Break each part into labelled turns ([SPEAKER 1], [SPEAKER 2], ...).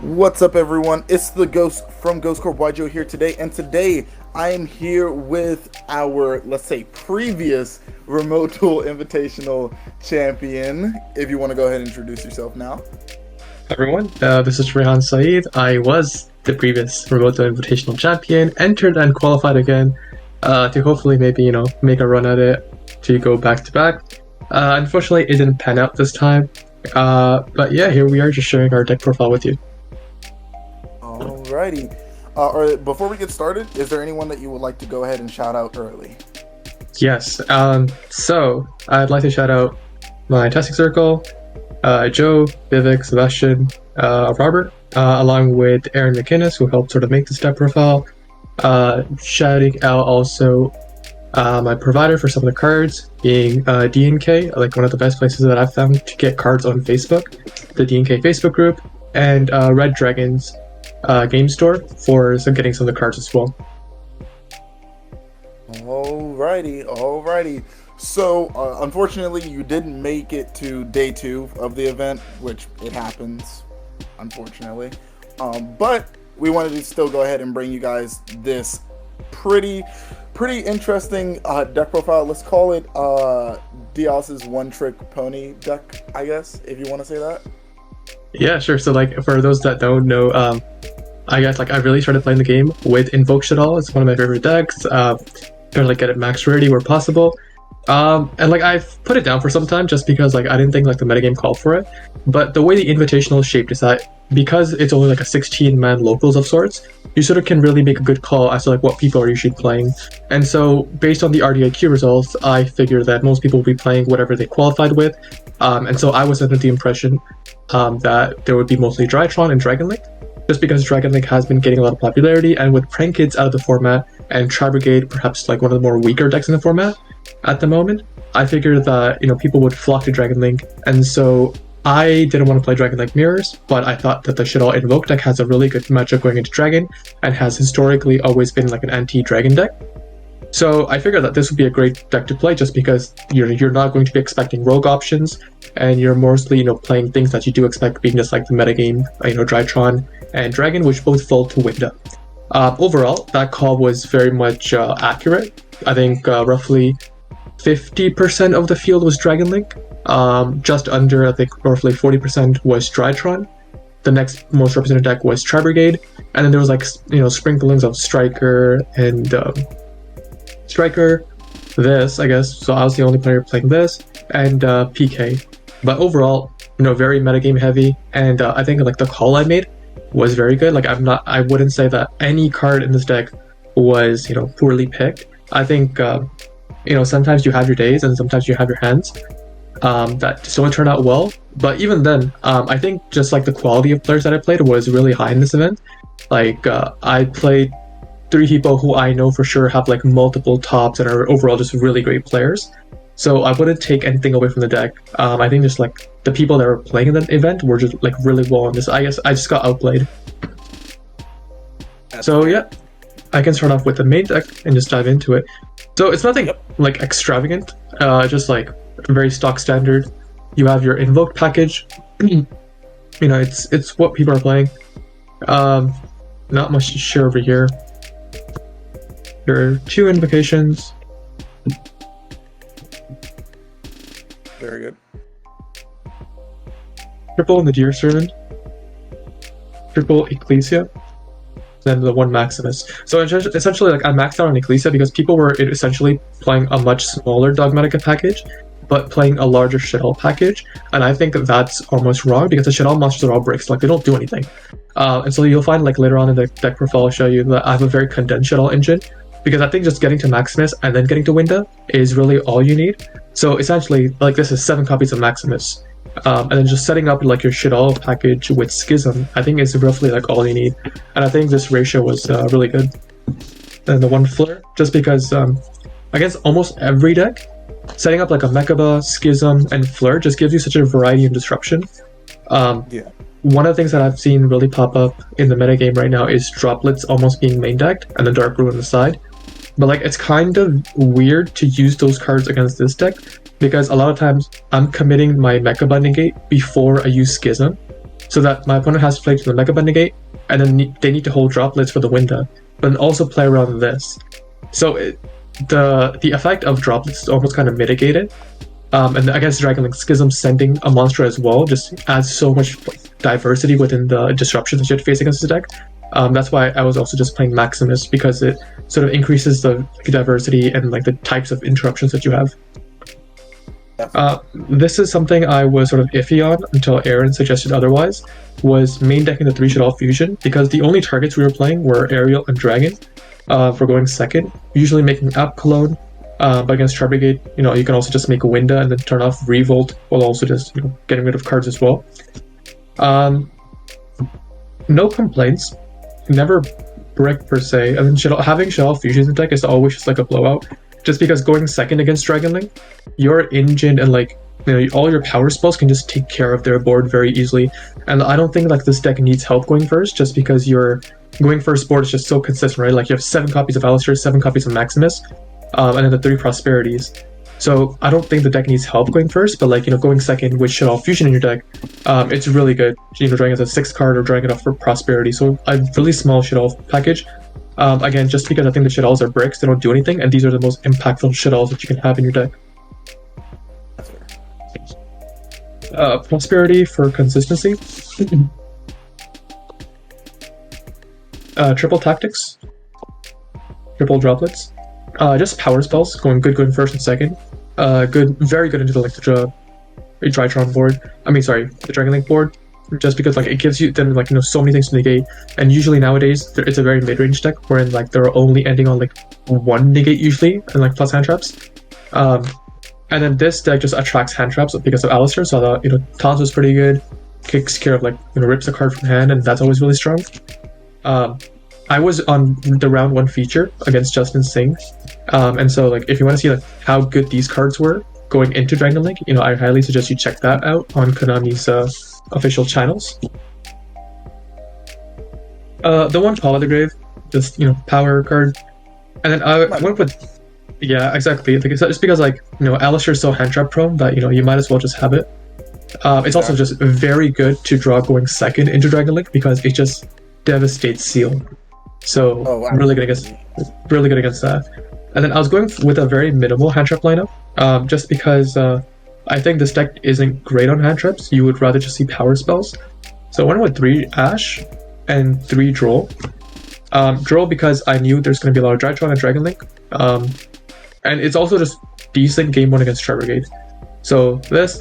[SPEAKER 1] What's up, everyone? It's the Ghost from Ghost Corp YUGIOH here today, and today I am here with our, let's say, previous Remote Duel Invitational champion. If you want to go ahead and introduce yourself now.
[SPEAKER 2] Everyone, this is Rehan Saeed. I was the previous Remote Duel Invitational champion, entered and qualified again to hopefully maybe, make a run at it to go back to back. Unfortunately, it didn't pan out this time. But yeah, here we are just sharing our deck profile with you.
[SPEAKER 1] Alrighty. Before we get started, is there anyone that you would like to go ahead and shout out early?
[SPEAKER 2] Yes. So I'd like to shout out my testing circle, Joe, Vivek, Sebastian, Robert, along with Aaron McInnes, who helped sort of make this deck profile. Shouting out also my provider for some of the cards, being DNK, like one of the best places that I've found to get cards on Facebook, the DNK Facebook group, and Red Dragons game store for getting some of the cards as well.
[SPEAKER 1] Alrighty. So, unfortunately, you didn't make it to day 2 of the event, which it happens, unfortunately. But we wanted to still go ahead and bring you guys this pretty interesting deck profile. Let's call it Dios's one-trick pony deck, I guess, if you want to say that.
[SPEAKER 2] Yeah, sure. So, for those that don't know, I guess, I really started playing the game with INVOKED SHADDOLL. It's one of my favorite decks. Trying to, get it max rarity where possible. And, I've put it down for some time just because, I didn't think, the metagame called for it. But the way the Invitational is shaped is that because it's only, a 16-man locals of sorts, you sort of can really make a good call as to, what people are usually playing. And so, based on the RDIQ results, I figured that most people will be playing whatever they qualified with. And so I was under the impression that there would be mostly Drytron and Dragon Link, just because Dragon Link has been getting a lot of popularity, and with Prank Kids out of the format and Tri-Brigade perhaps one of the more weaker decks in the format at the moment, I figured that people would flock to Dragon Link, and so I didn't want to play Dragon Link Mirrors, but I thought that the SHADDOLL Invoke deck has a really good matchup going into Dragon, and has historically always been an anti-Dragon deck. So I figured that this would be a great deck to play just because you're not going to be expecting rogue options, and you're mostly playing things that you do expect being just the metagame, Drytron and Dragon, which both fall to Winda. Overall, that call was very much accurate. I think roughly 50% of the field was Dragon Link. Just under, I think, roughly 40% was Drytron. The next most represented deck was Tri-Brigade, and then there was sprinklings of Striker and Striker, this, I guess, so I was the only player playing this, and PK. But overall, very metagame heavy, and I think the call I made was very good. I wouldn't say that any card in this deck was, poorly picked. I think, sometimes you have your days and sometimes you have your hands that just don't turn out well. But even then, I think just the quality of players that I played was really high in this event. I played 3 people who I know for sure have multiple tops and are overall just really great players. So I wouldn't take anything away from the deck. I think just the people that were playing in the event were just really well on this. I guess I just got outplayed. So yeah, I can start off with the main deck and just dive into it. So it's nothing extravagant, just very stock standard. You have your invoked package. It's what people are playing. Not much to share over here. There are 2 invocations.
[SPEAKER 1] Very good.
[SPEAKER 2] Triple Nadir Servant. Triple Ecclesia. Then the 1 Maximus. So essentially, I maxed out on Ecclesia because people were essentially playing a much smaller Dogmatika package, but playing a larger SHADDOLL package. And I think that's almost wrong because the SHADDOLL monsters are all bricks. They don't do anything. And so you'll find later on in the deck profile, I'll show you that I have a very condensed SHADDOLL engine, because I think just getting to Maximus and then getting to Winda is really all you need. So essentially, this is 7 copies of Maximus. And then just setting up your SHADDOLL package with Schism, I think is roughly all you need. And I think this ratio was really good. And the 1 Flare, just because against almost every deck, setting up a Mechaba, Schism, and Flare just gives you such a variety and disruption.
[SPEAKER 1] Yeah.
[SPEAKER 2] One of the things that I've seen really pop up in the metagame right now is Droplets almost being main decked and the Dark Ruin on the side. But it's kind of weird to use those cards against this deck, because a lot of times I'm committing my Mechaba negate before I use Schism. so that my opponent has to play to the Mega Bend negate, and then they need to hold droplets for the Winda, but then also play around this. So the effect of droplets is almost kind of mitigated. And against Dragon Link Schism, sending a monster as well just adds so much diversity within the disruptions that you have to face against the deck. That's why I was also just playing Maximus, because it sort of increases the diversity and like the types of interruptions that you have. This is something I was sort of iffy on until Aaron suggested otherwise, was main decking the 3 Shaddol Fusion, because the only targets we were playing were Aerial and Dragon for going second, usually making App Cologne. But against Tri Brigade, you can also just make a Winda and then turn off Revolt while also just getting rid of cards as well. No complaints, never brick per se. I mean, having Shaddol Fusion in the deck is always just like a blowout, just because going second against Dragon Link, your engine and like all your power spells can just take care of their board very easily. And I don't think like this deck needs help going first, just because your going first board is just so consistent, right? Like you have 7 copies of Alistair, 7 copies of Maximus. And then the 3 Prosperities. So I don't think the deck needs help going first, but like, going second with Shaddol Fusion in your deck, it's really good. Drawing as a 6 card or drawing it off for Prosperity. So a really small Shaddol package. Again, just because I think the Shaddolls are bricks, they don't do anything, and these are the most impactful Shaddolls that you can have in your deck. Prosperity for consistency. Triple Tactics. Triple Droplets. Just power spells, going first and second. Very good into the Drytron board. The Dragon Link board. Just because like it gives you then like so many things to negate, and usually nowadays it's a very mid-range deck wherein like they're only ending on like 1 negate usually and like plus hand traps. And then this deck just attracts hand traps because of Alistair. So I thought Taunt was pretty good. Kicks care of rips a card from hand, and that's always really strong. I was on the round 1 feature against Justin Singh, and so like if you want to see like how good these cards were going into Dragon Link, I highly suggest you check that out on Konami's official channels. The one Call of the Grave, just power card, and then I went with exactly, just because like Alistair is so hand trap prone that you might as well just have it. It's also just very good to draw going second into Dragon Link because it just devastates Seal. So really good against that. And then I was going with a very minimal hand trap lineup, just because I think this deck isn't great on hand traps. You would rather just see power spells. So I went with 3 Ash and 3 Droll. Droll because I knew there's going to be a lot of Drytron and Dragon Link, and it's also just decent game 1 against Tri Brigade. So this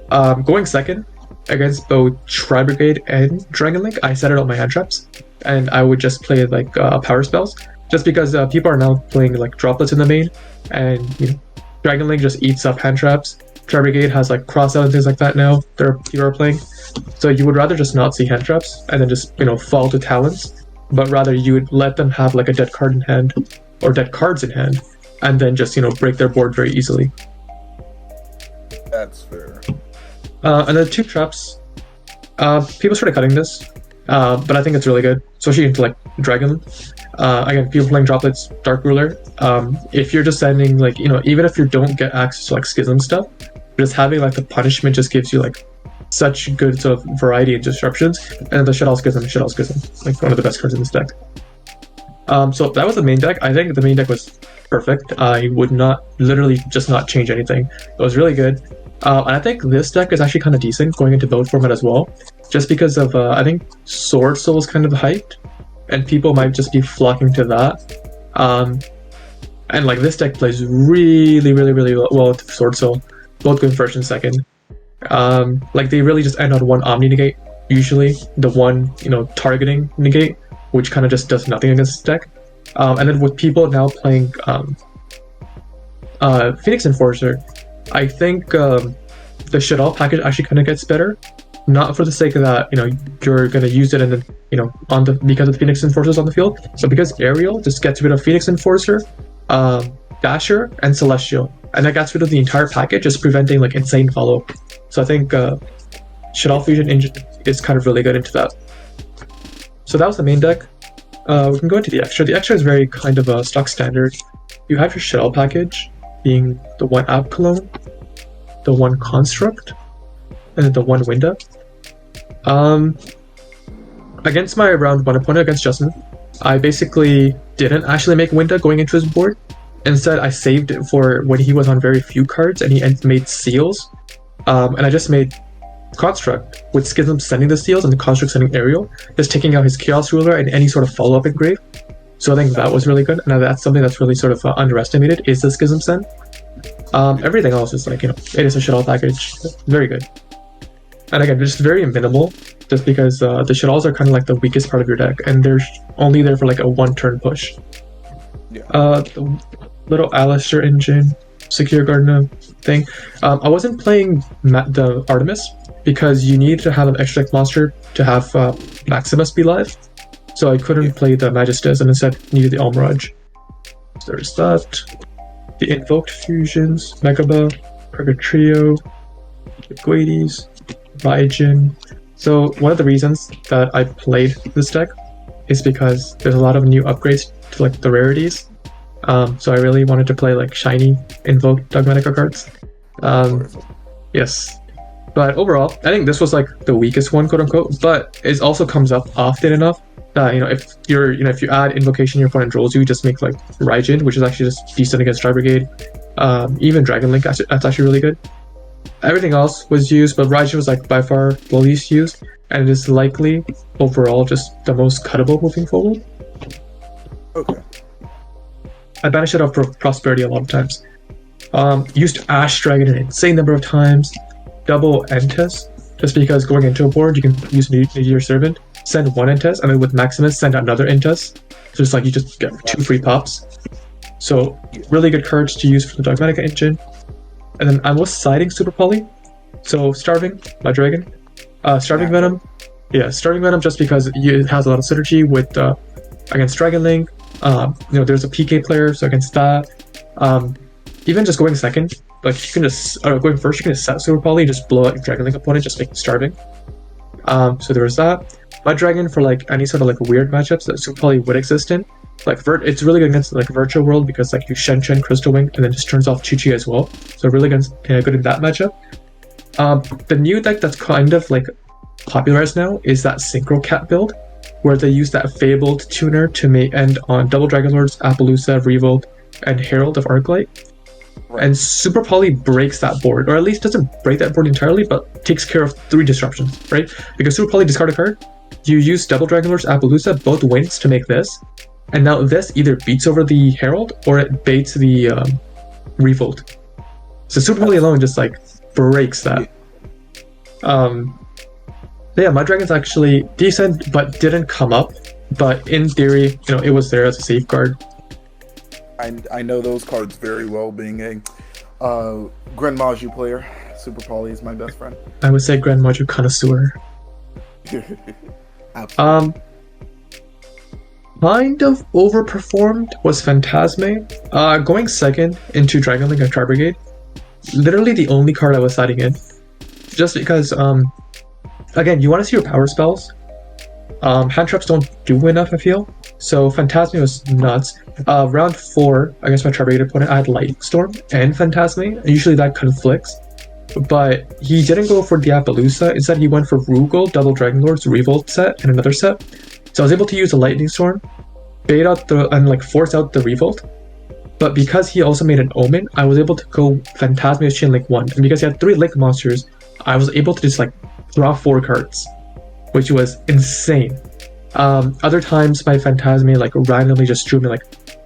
[SPEAKER 2] going second against both Tri Brigade and Dragon Link, I set it on my hand traps, and I would just play like power spells, just because people are now playing like droplets in the main, and Dragon Link just eats up hand traps. Tri Brigade has like cross out and things like that now. People are playing, so you would rather just not see hand traps and then just fall to talents, but rather you would let them have like a dead card in hand or dead cards in hand, and then just break their board very easily.
[SPEAKER 1] That's fair.
[SPEAKER 2] And then 2 traps. People started cutting this, but I think it's really good, especially into like Dragon. Again, people playing droplets, Dark Ruler. If you're just sending like even if you don't get access to like Schism stuff, just having like the punishment just gives you like such good sort of variety and disruptions. And the Shaddol Schism, like one of the best cards in this deck. So that was the main deck. I think the main deck was perfect. I would literally just not change anything. It was really good. And I think this deck is actually kind of decent going into build format as well, just because of I think Sword Soul is kind of hyped, and people might just be flocking to that. And like this deck plays really well with Sword Soul, both going first and second. Like they really just end on 1 Omni negate, usually the one targeting negate, which kind of just does nothing against this deck. And then with people now playing Phoenix Enforcer, I think the Shaddol package actually kind of gets better, not for the sake of that you're gonna use it and then because of Phoenix Enforcer's on the field, so because Aerial just gets rid of Phoenix Enforcer, Dasher, and Celestial, and that gets rid of the entire package, just preventing like insane follow-up. So I think Shaddol Fusion engine is kind of really good into that. So that was the main deck. We can go into the extra. The extra is very kind of a stock standard. You have your Shaddol package, being the 1 App Cologne, the 1 Construct, and then the 1 Winda. Um, Against my round 1 opponent, against Justin, I basically didn't actually make Winda going into his board. Instead, I saved it for when he was on very few cards and he made seals. And I just made Construct with Schism sending the seals and the Construct sending Aerial, just taking out his Chaos Ruler and any sort of follow-up engrave. So I think that was really good, and that's something that's really sort of underestimated, is the Schism send. Everything else is like, it is a Shaddol package. Very good. And again, just very minimal, just because the Shaddols are kind of like the weakest part of your deck, and they're only there for like a 1-turn push.
[SPEAKER 1] Yeah.
[SPEAKER 2] The little Alistair engine, Secure Gardener thing. I wasn't playing the Artemis, because you need to have an extra deck monster to have Maximus be live. So I couldn't play the Magistus, and instead needed the Almirage. So there's that. The Invoked Fusions, Megaba, Purgatrio, Guades, Raijin. So one of the reasons that I played this deck is because there's a lot of new upgrades to like the rarities. So I really wanted to play like shiny Invoked Dogmatika cards. Yes. But overall, I think this was like the weakest one, quote unquote, but it also comes up often enough that, if if you add Invocation, your opponent rolls you, just make like Raijin, which is actually just decent against Tri Brigade. Even Dragon Link, that's actually really good. Everything else was used, but Raijin was like by far the least used, and it is likely overall just the most cuttable moving forward.
[SPEAKER 1] Okay.
[SPEAKER 2] I banished it off for Prosperity a lot of times. Used Ash Dragon an insane number of times. Double Entes, just because going into a board you can use Meteor Servant, send 1 Entes, and then with Maximus send another Entes. So it's like you just get 2 free pops. So really good cards to use for the Dogmatika engine. And then I was siding Super Poly. So Starving, my dragon. Starving Venom. Yeah, Starving Venom just because it has a lot of synergy with against Dragon Link. There's a PK player, so against that. Even just going second, like you can just going first, you can just set Super Poly and just blow out your Dragon Link opponent, just make it starving. So there was that. My dragon for like any sort of like weird matchups that Super Poly would exist in. Like it's really good against like Virtual World because like you Shen Crystal Wing and then just turns off Chi Chi as well. So really good in that matchup. The new deck that's kind of like popularized now is that Synchro Cat build, where they use that Fabled tuner to end on Double Dragon Lords, Appaloosa, Revolt, and Herald of Arclight. Right. And Super Poly breaks that board, or at least doesn't break that board entirely, but takes care of 3 disruptions, right? Because Super Poly discard a card, you use Double Dragon Lords, Appaloosa, both wins to make this, and now this either beats over the Herald or it baits the Revolt. So Super Poly alone just like breaks that. Yeah, my dragon's actually decent, but didn't come up. But in theory, it was there as a safeguard.
[SPEAKER 1] I know those cards very well, being a Grand Maju player. Super Poly is my best friend.
[SPEAKER 2] I would say Grand Maju connoisseur.
[SPEAKER 1] Absolutely.
[SPEAKER 2] Kind of overperformed was Phantasme. Going second into Dragon Link and Tri Brigade. Literally the only card I was siding in. Just because, again, you want to see your power spells. Hand traps don't do enough, I feel. So Phantasme was nuts. Round 4 against my Tri Brigade opponent, I had Lightning Storm and Phantasme, and usually that conflicts. But he didn't go for the Appaloosa. Instead, he went for Rugal, Double Dragon Lords, Revolt set, and another set. So I was able to use a Lightning Storm, bait out and force out the Revolt. But because he also made an Omen, I was able to go Phantasme with Chain Link 1. And because he had 3 Link monsters, I was able to just draw 4 cards, which was insane. Other times my Phantasme randomly just drew me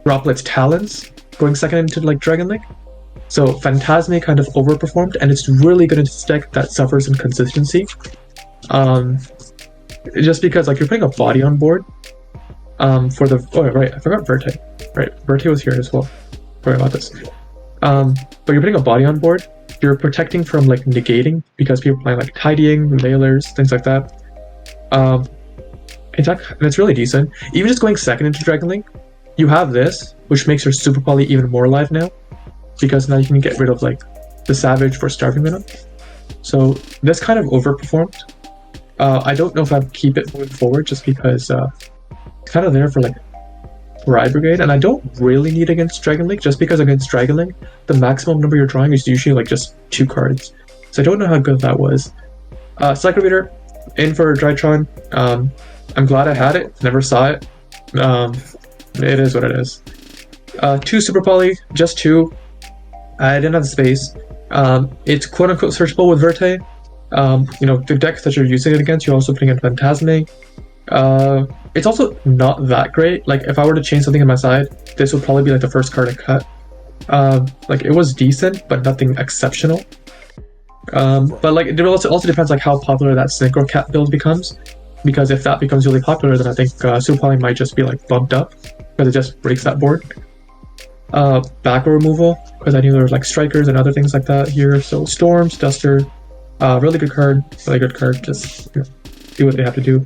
[SPEAKER 2] Droplet's Talons, going second into Dragon Link. So Phantasme kind of overperformed, and it's really good in this deck that suffers in consistency. Just because you're putting a body on board. For the I forgot Verte. Right, Verte was here as well. Sorry about this. But you're putting a body on board. You're protecting from negating because people are playing tidying, mailers, things like that. And it's really decent. Even just going second into Dragon Link, you have this, which makes your Super Poly even more alive now, because now you can get rid of the Savage for Starving Venom. So this kind of overperformed. I don't know if I'd keep it moving forward, just because it's kind of there for Ride Brigade, and I don't really need against Dragon Link, just because against Dragon Link, the maximum number you're drawing is usually just 2 cards. So I don't know how good that was. Cycle Reader, in for Drytron. I'm glad I had it. Never saw it. It is what it is. 2 Super Poly, just 2. I didn't have the space. It's quote-unquote searchable with Verte. The decks that you're using it against, you're also putting in Phantasme. It's also not that great. Like, if I were to change something on my side, this would probably be like the first card I cut. Like, it was decent, but nothing exceptional. But like, it also depends like how popular that Synchro Cat build becomes. Because if that becomes really popular, then I think Super Poly might just be like bumped up because it just breaks that board. Back row removal, because I knew there were like strikers and other things like that here. So Storms, Duster, really good card, really good card. Just do what they have to do.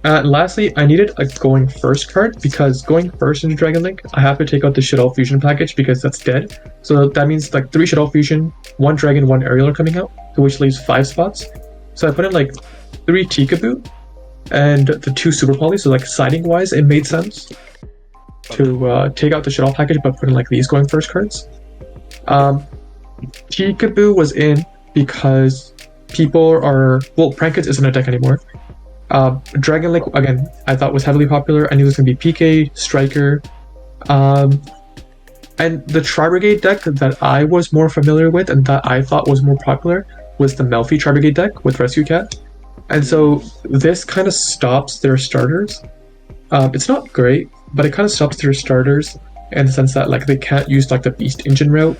[SPEAKER 2] And lastly, I needed a going first card because going first into Dragon Link, I have to take out the SHADDOLL Fusion package because that's dead. So that means like 3 SHADDOLL Fusion, 1 Dragon, 1 Aerial are coming out, which leaves 5 spots. So I put in like 3 Tikaboo and the 2 Super Poly. So like siding wise, it made sense to take out the SHADDOLL package, but put in like these going first cards. Tikaboo was in because Prankets isn't a deck anymore. Dragon Link, again, I thought was heavily popular. I knew it was going to be PK, Striker, and the Tri-Brigade deck that I was more familiar with and that I thought was more popular was the Melfi Tri-Brigade deck with Rescue Cat. And so this kind of stops their starters. It's not great, but it kind of stops their starters in the sense that like they can't use like the Beast Engine route.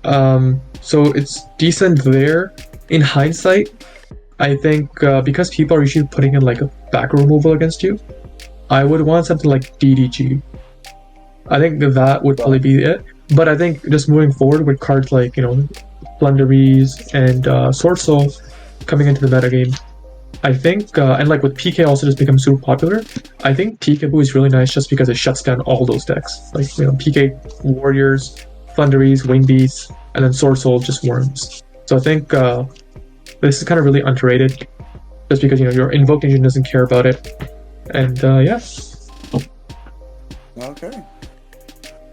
[SPEAKER 2] So it's decent there. In hindsight, I think because people are usually putting in like a back removal against you, I would want something like DDG. I think that would probably be it. But I think just moving forward with cards like, Plunderies and Sword Soul coming into the metagame, I think, and like with PK also just becomes super popular, I think Tikaboo is really nice just because it shuts down all those decks. Like, PK Warriors, Plunderies, Wing Beasts, and then Sword Soul just worms. So I think this is kind of really underrated just because, your Invoked engine doesn't care about it. And yeah.
[SPEAKER 1] Okay.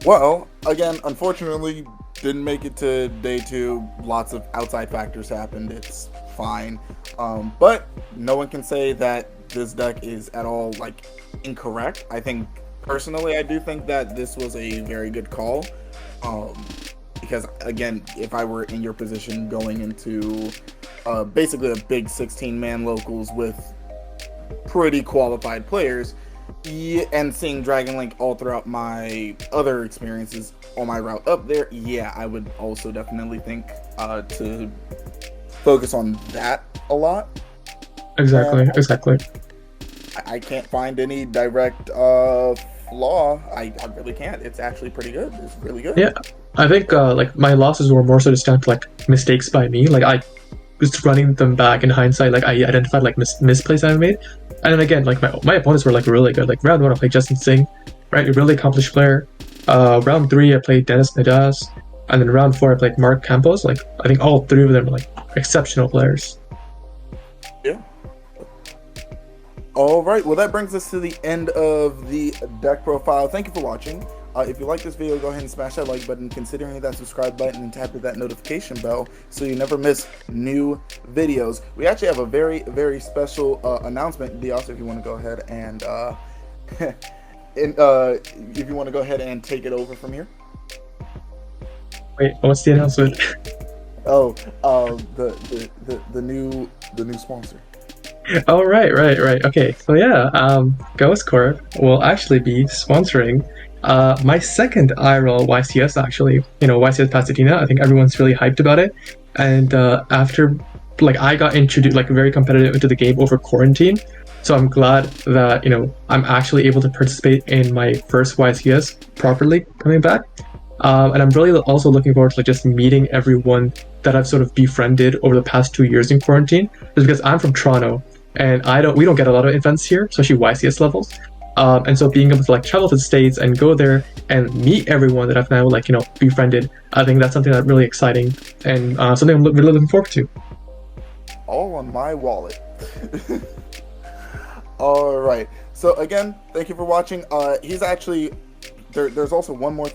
[SPEAKER 1] Well, again, unfortunately, didn't make it to day 2. Lots of outside factors happened. It's fine. But no one can say that this deck is at all, like, incorrect. I think, personally, I do think that this was a very good call. Because, again, if I were in your position going into basically a big 16-man locals with pretty qualified players, and seeing Dragon Link all throughout my other experiences on my route up there, yeah, I would also definitely think to focus on that a lot.
[SPEAKER 2] Exactly.
[SPEAKER 1] I can't find any direct flaw. I really can't. It's actually pretty good. It's really good.
[SPEAKER 2] Yeah, I think like my losses were more so just down to like mistakes by me. Like I was running them back in hindsight. Like I identified like misplays I made. And then again, like my opponents were like really good. Like round 1, I played Justin Singh, right? A really accomplished player. Round 3, I played Dennis Nadas, and then round 4, I played Mark Campos. Like I think all 3 of them are like exceptional players.
[SPEAKER 1] Yeah. All right. Well, that brings us to the end of the deck profile. Thank you for watching. If you like this video, go ahead and smash that like button, consider hitting that subscribe button, and tap that notification bell so you never miss new videos. We actually have a very, very special announcement. Dios, if you want to go ahead and if you want to go ahead and take it over from here.
[SPEAKER 2] Wait, what's the announcement?
[SPEAKER 1] Oh, the new sponsor.
[SPEAKER 2] Oh, right. Okay, so yeah, Ghost Corp will actually be sponsoring my second IRL YCS, actually. YCS Pasadena. I think everyone's really hyped about it. And after, like, I got introduced, like, very competitive into the game over quarantine. So I'm glad that, I'm actually able to participate in my first YCS properly coming back. And I'm really also looking forward to, like, just meeting everyone that I've sort of befriended over the past 2 years in quarantine. Just because I'm from Toronto, and we don't get a lot of events here, especially YCS levels. And so being able to like travel to the States and go there and meet everyone that I've now like, befriended, I think that's something that's really exciting and something I'm really looking forward to.
[SPEAKER 1] All on my wallet. All right. So again, thank you for watching. He's actually, there's also one more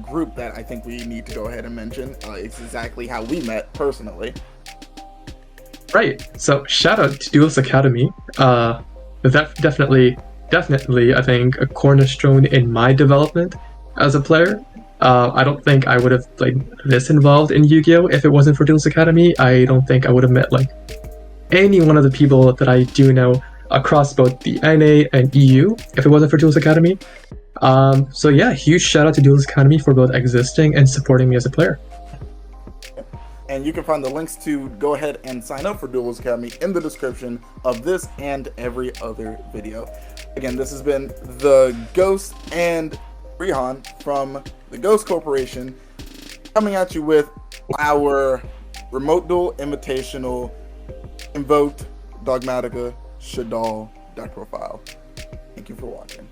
[SPEAKER 1] group that I think we need to go ahead and mention. It's exactly how we met personally.
[SPEAKER 2] Right. So shout out to Duelist Academy. Definitely, I think a cornerstone in my development as a player. I don't think I would have like this involved in Yu-Gi-Oh if it wasn't for Duelist Academy. I don't think I would have met like any one of the people that I do know across both the NA and EU if it wasn't for Duelist Academy. So yeah, huge shout out to Duelist Academy for both existing and supporting me as a player.
[SPEAKER 1] And you can find the links to go ahead and sign up for Duelist Academy in the description of this and every other video. Again, this has been the Ghost and Rehan from the Ghost Corporation coming at you with our Remote Duel Invitational Invoked Dogmatika SHADDOLL deck profile. Thank you for watching.